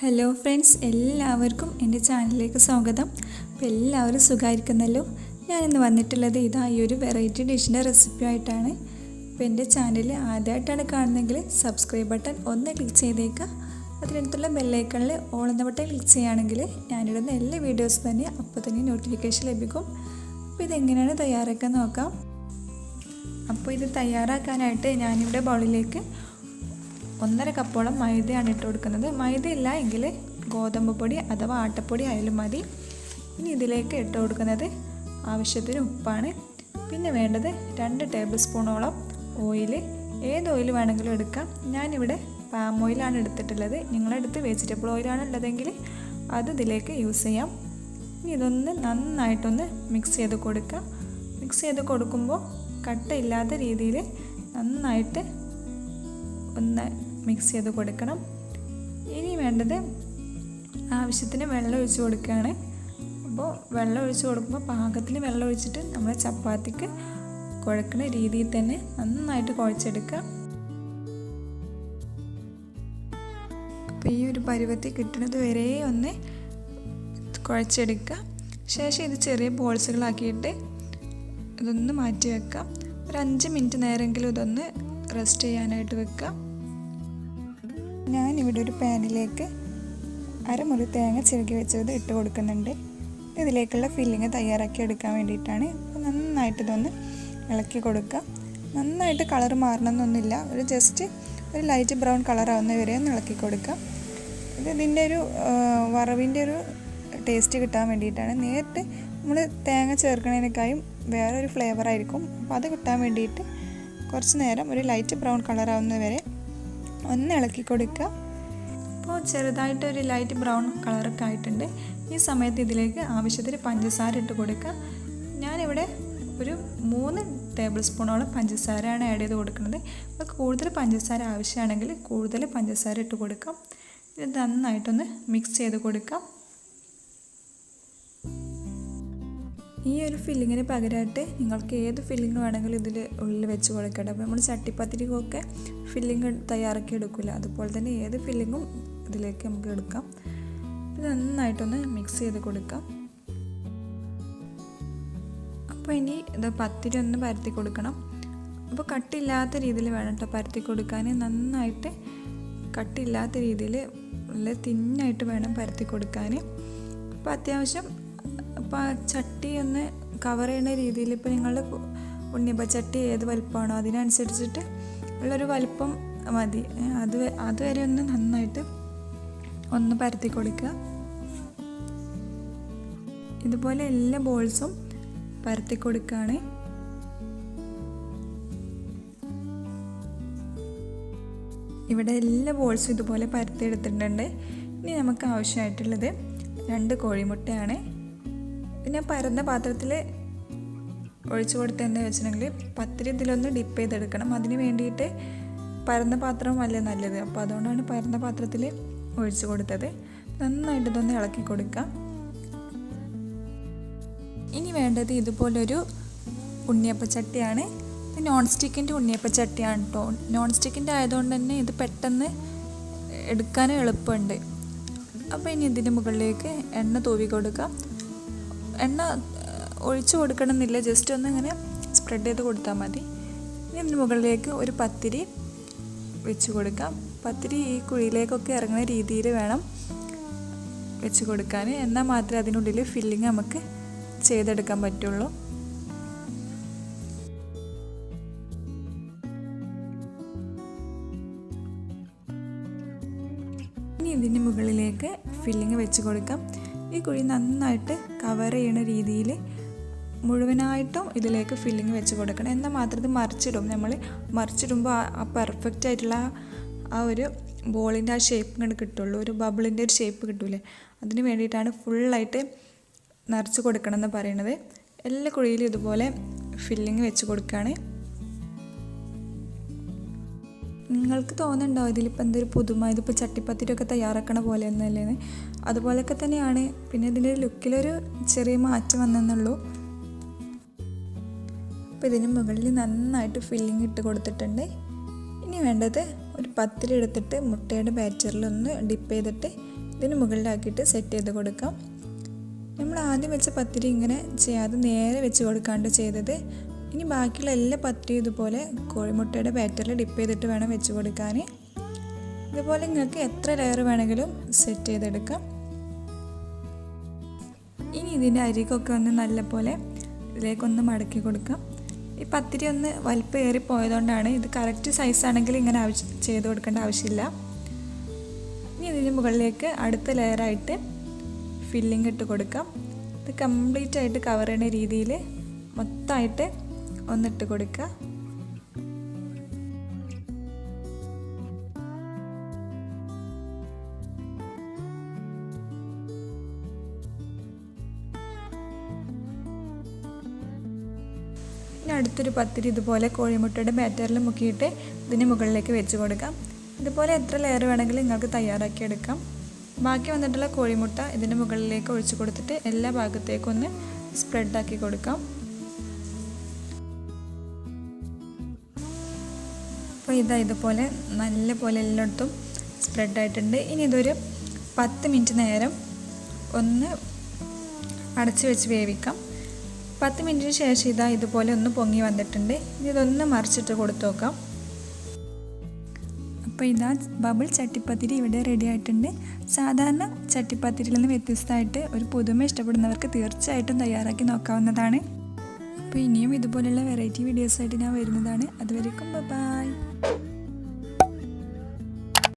Hello friends, എല്ലാവർക്കും എൻ്റെ ചാനലിലേക്ക് സ്വാഗതം. അപ്പോൾ എല്ലാവരും സുഖമായിരിക്കുന്നല്ലോ. ഞാനിന്ന് വന്നിട്ടുള്ളത് ഈ ഒരു വെറൈറ്റി ഡിഷിൻ്റെ റെസിപ്പി ആയിട്ടാണ്. അപ്പോൾ എൻ്റെ ചാനൽ ആദ്യമായിട്ടാണ് കാണുന്നതെങ്കിൽ സബ്സ്ക്രൈബ് ബട്ടൺ ഒന്ന് ക്ലിക്ക് ചെയ്തേക്കുക. അതിനടുത്തുള്ള ബെല്ലൈക്കണിൽ ഓൾ എന്ന ബട്ടൺ ക്ലിക്ക് ചെയ്യുകയാണെങ്കിൽ ഞാനിടുന്ന എല്ലാ വീഡിയോസും തന്നെ അപ്പോൾ തന്നെ നോട്ടിഫിക്കേഷൻ ലഭിക്കും. അപ്പോൾ ഇതെങ്ങനെയാണ് തയ്യാറാക്കാൻ നോക്കാം. അപ്പോൾ ഇത് തയ്യാറാക്കാനായിട്ട് ഞാനിവിടെ ബൗളിലേക്ക് 1.5 കപ്പോളം മൈദയാണ് ഇട്ട് കൊടുക്കുന്നത്. മൈദ ഇല്ല എങ്കിൽ ഗോതമ്പ് പൊടി അഥവാ ആട്ടപ്പൊടി ആയാലും മതി. ഇനി ഇതിലേക്ക് ഇട്ട് കൊടുക്കുന്നത് ആവശ്യത്തിന് ഉപ്പാണ്. പിന്നെ വേണ്ടത് 2 ടേബിൾ സ്പൂണോളം ഓയിൽ. ഏത് ഓയിൽ വേണമെങ്കിലും എടുക്കാം. ഞാനിവിടെ പാം ഓയിലാണ് എടുത്തിട്ടുള്ളത്. നിങ്ങളെടുത്ത് വെജിറ്റബിൾ ഓയിലാണ് ഉള്ളതെങ്കിൽ അത് ഇതിലേക്ക് യൂസ് ചെയ്യാം. ഇനി ഇതൊന്ന് നന്നായിട്ടൊന്ന് മിക്സ് ചെയ്ത് കൊടുക്കുക. മിക്സ് ചെയ്ത് കൊടുക്കുമ്പോൾ കട്ടയില്ലാത്ത രീതിയിൽ നന്നായിട്ട് ഒന്ന് മിക്സ് ചെയ്ത് കൊടുക്കണം. ഇനി വേണ്ടത് ആവശ്യത്തിന് വെള്ളം ഒഴിച്ച് കൊടുക്കുകയാണ്. അപ്പോൾ വെള്ളം ഒഴിച്ച് കൊടുക്കുമ്പോൾ പാകത്തിന് വെള്ളം ഒഴിച്ചിട്ട് നമ്മൾ ചപ്പാത്തിക്ക് കുഴക്കുന്ന രീതിയിൽ തന്നെ നന്നായിട്ട് കുഴച്ചെടുക്കുക. അപ്പോൾ ഈ ഒരു പരുവത്തിൽ കിട്ടുന്നത് വരെ ഒന്ന് കുഴച്ചെടുക്കുക. ശേഷം ഇത് ചെറിയ ബോൾസുകളാക്കിയിട്ട് ഇതൊന്ന് മാറ്റി വെക്കാം. ഒരു 5 മിനിറ്റ് നേരമെങ്കിലും ഇതൊന്ന് റെസ്റ്റ് ചെയ്യാനായിട്ട് വെക്കാം. ഞാനിവിടെ ഒരു പാനിലേക്ക് അരമുറി തേങ്ങ ചിരകി വെച്ചത് ഇട്ട് കൊടുക്കുന്നുണ്ട്. ഇതിലേക്കുള്ള ഫില്ലിങ് തയ്യാറാക്കി എടുക്കാൻ വേണ്ടിയിട്ടാണ്. അപ്പോൾ നന്നായിട്ട് ഇതൊന്ന് ഇളക്കി കൊടുക്കുക. നന്നായിട്ട് കളർ മാറണമെന്നൊന്നുമില്ല, ജസ്റ്റ് ഒരു ലൈറ്റ് ബ്രൗൺ കളറാവുന്ന വരെ ഒന്ന് ഇളക്കി കൊടുക്കുക. ഇതിൻ്റെ ഒരു വറവിൻ്റെ ഒരു ടേസ്റ്റ് കിട്ടാൻ വേണ്ടിയിട്ടാണ്. നേരിട്ട് നമ്മൾ തേങ്ങ ചേർക്കുന്നതിനേക്കാളും വേറൊരു ഫ്ലേവർ ആയിരിക്കും. അപ്പോൾ അത് കിട്ടാൻ വേണ്ടിയിട്ട് കുറച്ച് നേരം ഒരു ലൈറ്റ് ബ്രൗൺ കളറാവുന്ന വരെ ഒന്ന് ഇളക്കി കൊടുക്കുക. അപ്പോൾ ചെറുതായിട്ട് ഒരു ലൈറ്റ് ബ്രൗൺ കളറൊക്കെ ആയിട്ടുണ്ട്. ഈ സമയത്ത് ഇതിലേക്ക് ആവശ്യത്തിന് പഞ്ചസാര ഇട്ട് കൊടുക്കുക. ഞാനിവിടെ ഒരു 3 ടേബിൾ സ്പൂണോളം പഞ്ചസാരയാണ് ആഡ് ചെയ്ത് കൊടുക്കുന്നത്. അപ്പോൾ കൂടുതൽ പഞ്ചസാര ആവശ്യമാണെങ്കിൽ കൂടുതൽ പഞ്ചസാര ഇട്ട് കൊടുക്കാം. ഇത് നന്നായിട്ടൊന്ന് മിക്സ് ചെയ്ത് കൊടുക്കാം. ഈ ഒരു ഫില്ലിങ്ങിന് പകരമായിട്ട് നിങ്ങൾക്ക് ഏത് ഫില്ലിങ് വേണമെങ്കിലും ഇതിൽ ഉള്ളിൽ വെച്ച് കൊടുക്കട്ടെ. അപ്പോൾ നമ്മൾ ചട്ടിപ്പത്തിരിക്കൊക്കെ ഫില്ലിങ് തയ്യാറാക്കി എടുക്കില്ല, അതുപോലെ തന്നെ ഏത് ഫില്ലിങ്ങും ഇതിലേക്ക് നമുക്ക് എടുക്കാം. ഇത് നന്നായിട്ടൊന്ന് മിക്സ് ചെയ്ത് കൊടുക്കാം. അപ്പോൾ ഇനി ഇത് പത്തിരി ഒന്ന് പരത്തി കൊടുക്കണം. അപ്പോൾ കട്ടില്ലാത്ത രീതിയിൽ വേണം കേട്ടോ പരത്തി കൊടുക്കാൻ. നന്നായിട്ട് കട്ടില്ലാത്ത രീതിയിൽ നല്ല തിന്നായിട്ട് വേണം പരത്തി കൊടുക്കാൻ. അപ്പോൾ അത്യാവശ്യം അപ്പോൾ ചട്ടി ഒന്ന് കവർ ചെയ്യുന്ന രീതിയിൽ ഇപ്പോൾ നിങ്ങളുടെ ഉണ്ണിയപ്പച്ചട്ടി ഏത് വലിപ്പമാണോ അതിനനുസരിച്ചിട്ട് ഉള്ളൊരു വലിപ്പം മതി. അതുവരെ ഒന്ന് നന്നായിട്ട് ഒന്ന് പരത്തി കൊടുക്കുക. ഇതുപോലെ എല്ലാ ബോൾസും പരത്തി കൊടുക്കുകയാണ്. ഇവിടെ എല്ലാ ബോൾസും ഇതുപോലെ പരത്തി എടുത്തിട്ടുണ്ട്. ഇനി നമുക്ക് ആവശ്യമായിട്ടുള്ളത് 2 കോഴിമുട്ടയാണ്. പിന്നെ പരന്ന പാത്രത്തിൽ ഒഴിച്ചു കൊടുത്തതെന്ന് വെച്ചിട്ടുണ്ടെങ്കിൽ പത്തിരി ഇതിലൊന്ന് ഡിപ്പ് ചെയ്തെടുക്കണം. അതിന് വേണ്ടിയിട്ട് പരന്ന പാത്രമല്ല നല്ലത്. അപ്പോൾ അതുകൊണ്ടാണ് പരന്ന പാത്രത്തിൽ ഒഴിച്ചു കൊടുത്തത്. നന്നായിട്ട് ഇതൊന്ന് ഇളക്കി കൊടുക്കുക. ഇനി വേണ്ടത് ഇതുപോലൊരു ഉണ്ണിയപ്പച്ചട്ടിയാണ്. ഇത് നോൺ സ്റ്റിക്കിൻ്റെ ഉണ്ണിയപ്പച്ചട്ടിയാണ് കേട്ടോ. നോൺ സ്റ്റിക്കിൻ്റെ ആയതുകൊണ്ട് തന്നെ ഇത് പെട്ടെന്ന് എടുക്കാനും എളുപ്പമുണ്ട്. അപ്പോൾ ഇനി ഇതിന് മുകളിലേക്ക് എണ്ണ തൂവി കൊടുക്കുക. എണ്ണ ഒഴിച്ചു കൊടുക്കണമെന്നില്ല, ജസ്റ്റ് ഒന്ന് ഇങ്ങനെ സ്പ്രെഡ് ചെയ്ത് കൊടുത്താൽ മതി. ഇനി ഇതിന് മുകളിലേക്ക് ഒരു പത്തിരി വെച്ച് കൊടുക്കാം. പത്തിരി ഈ കുഴിയിലേക്കൊക്കെ ഇറങ്ങുന്ന രീതിയിൽ വേണം വെച്ച് കൊടുക്കാൻ. എന്നാൽ മാത്രമേ അതിനുള്ളിൽ ഫില്ലിങ് നമുക്ക് ചെയ്തെടുക്കാൻ പറ്റുള്ളൂ. ഇനി ഇതിന് മുകളിലേക്ക് ഫില്ലിങ് വെച്ച് കൊടുക്കാം. ഈ കുഴി നന്നായിട്ട് കവർ ചെയ്യുന്ന രീതിയിൽ മുഴുവനായിട്ടും ഇതിലേക്ക് ഫില്ലിങ് വെച്ച് കൊടുക്കണം. എന്നാൽ മാത്രം ഇത് മറിച്ചിടും. നമ്മൾ മറിച്ചിടുമ്പോൾ ആ പെർഫെക്റ്റ് ആയിട്ടുള്ള ആ ഒരു ബോളിൻ്റെ ആ ഷേപ്പ് ഇങ്ങോട്ട് കിട്ടുള്ളൂ. ഒരു ബബിളിൻ്റെ ഒരു ഷേപ്പ് കിട്ടൂലേ, അതിന് വേണ്ടിയിട്ടാണ് ഫുള്ളായിട്ട് നിറച്ച് കൊടുക്കണം എന്ന് പറയുന്നത്. എല്ലാ കുഴിയിലും ഇതുപോലെ ഫില്ലിങ് വെച്ച് കൊടുക്കുകയാണ്. നിങ്ങൾക്ക് തോന്നുന്നുണ്ടോ ഇതിലിപ്പോൾ എന്തൊരു പുതുമ, ഇതിപ്പോൾ ചട്ടിപ്പത്തിരിയൊക്കെ തയ്യാറാക്കണ പോലെ ഒന്നല്ലേന്ന്? അതുപോലെയൊക്കെ തന്നെയാണ്. പിന്നെ ഇതിൻ്റെ ലുക്കിലൊരു ചെറിയ മാറ്റം വന്നെന്നുള്ളൂ. അപ്പോൾ ഇതിന് മുകളിൽ നന്നായിട്ട് ഫില്ലിങ് ഇട്ട് കൊടുത്തിട്ടുണ്ട്. ഇനി വേണ്ടത് ഒരു പത്തിരി എടുത്തിട്ട് മുട്ടയുടെ ബാറ്ററിലൊന്ന് ഡിപ്പ് ചെയ്തിട്ട് ഇതിന് മുകളിലാക്കിയിട്ട് സെറ്റ് ചെയ്ത് കൊടുക്കാം. നമ്മൾ ആദ്യം വെച്ച പത്തിരി ഇങ്ങനെ ചെയ്യാതെ നേരെ വെച്ച് കൊടുക്കാണ്ട് ചെയ്തത്. ഇനി ബാക്കിയുള്ള എല്ലാ പത്തിരിയും ഇതുപോലെ കോഴിമുട്ടയുടെ ബാറ്ററിൽ ഡിപ്പ് ചെയ്തിട്ട് വേണം വെച്ച് കൊടുക്കാൻ. ഇതുപോലെ നിങ്ങൾക്ക് എത്ര ലെയർ വേണമെങ്കിലും സെറ്റ് ചെയ്തെടുക്കാം. ഇനി ഇതിൻ്റെ അരികൊക്കെ ഒന്ന് നല്ലപോലെ ഇതിലേക്കൊന്ന് മടക്കി കൊടുക്കാം. ഈ പത്തിരി ഒന്ന് വലിപ്പം ഏറിപ്പോയതുകൊണ്ടാണ്. ഇത് കറക്റ്റ് സൈസാണെങ്കിൽ ഇങ്ങനെ ചെയ്ത് കൊടുക്കേണ്ട ആവശ്യമില്ല. ഇനി ഇതിന് മുകളിലേക്ക് അടുത്ത ലെയറായിട്ട് ഫില്ലിങ് ഇട്ട് കൊടുക്കാം. ഇത് കംപ്ലീറ്റ് ആയിട്ട് കവർ ചെയ്യുന്ന രീതിയിൽ മൊത്തമായിട്ട് ഒന്നിട്ട് കൊടുക്കുക. ഇനി അടുത്തൊരു പത്തിരി ഇതുപോലെ കോഴിമുട്ടയുടെ ബാറ്ററിൽ മുക്കിയിട്ട് ഇതിന് മുകളിലേക്ക് വെച്ച് കൊടുക്കാം. ഇതുപോലെ എത്ര ലെയർ വേണമെങ്കിലും നിങ്ങൾക്ക് തയ്യാറാക്കി എടുക്കാം. ബാക്കി വന്നിട്ടുള്ള കോഴിമുട്ട ഇതിൻ്റെ മുകളിലേക്ക് ഒഴിച്ച് കൊടുത്തിട്ട് എല്ലാ ഭാഗത്തേക്കും ഒന്ന് സ്പ്രെഡാക്കി കൊടുക്കാം. അപ്പോൾ ഇതുപോലെ നല്ല പോലെ എല്ലായിടത്തും സ്പ്രെഡായിട്ടുണ്ട്. ഇനി ഇതൊരു 10 മിനിറ്റ് നേരം ഒന്ന് അടച്ച് വെച്ച് വേവിക്കാം. 10 മിനിറ്റിന് ശേഷം ഇതുപോലെ ഒന്ന് പൊങ്ങി വന്നിട്ടുണ്ട്. ഇനി ഇതൊന്ന് മറിച്ചിട്ട് കൊടുത്തു നോക്കാം. അപ്പോൾ ബബിൾ ചട്ടിപ്പത്തിരി ഇവിടെ റെഡി ആയിട്ടുണ്ട്. സാധാരണ ചട്ടിപ്പത്തിരിയിൽ നിന്ന് വ്യത്യസ്തമായിട്ട് ഒരു പുതുമ ഇഷ്ടപ്പെടുന്നവർക്ക് തീർച്ചയായിട്ടും തയ്യാറാക്കി നോക്കാവുന്നതാണ്. അപ്പോൾ ഇനിയും ഇതുപോലുള്ള വെറൈറ്റി വീഡിയോസായിട്ട് ഞാൻ വരുന്നതാണ്. അതുവരേക്കും ബൈ.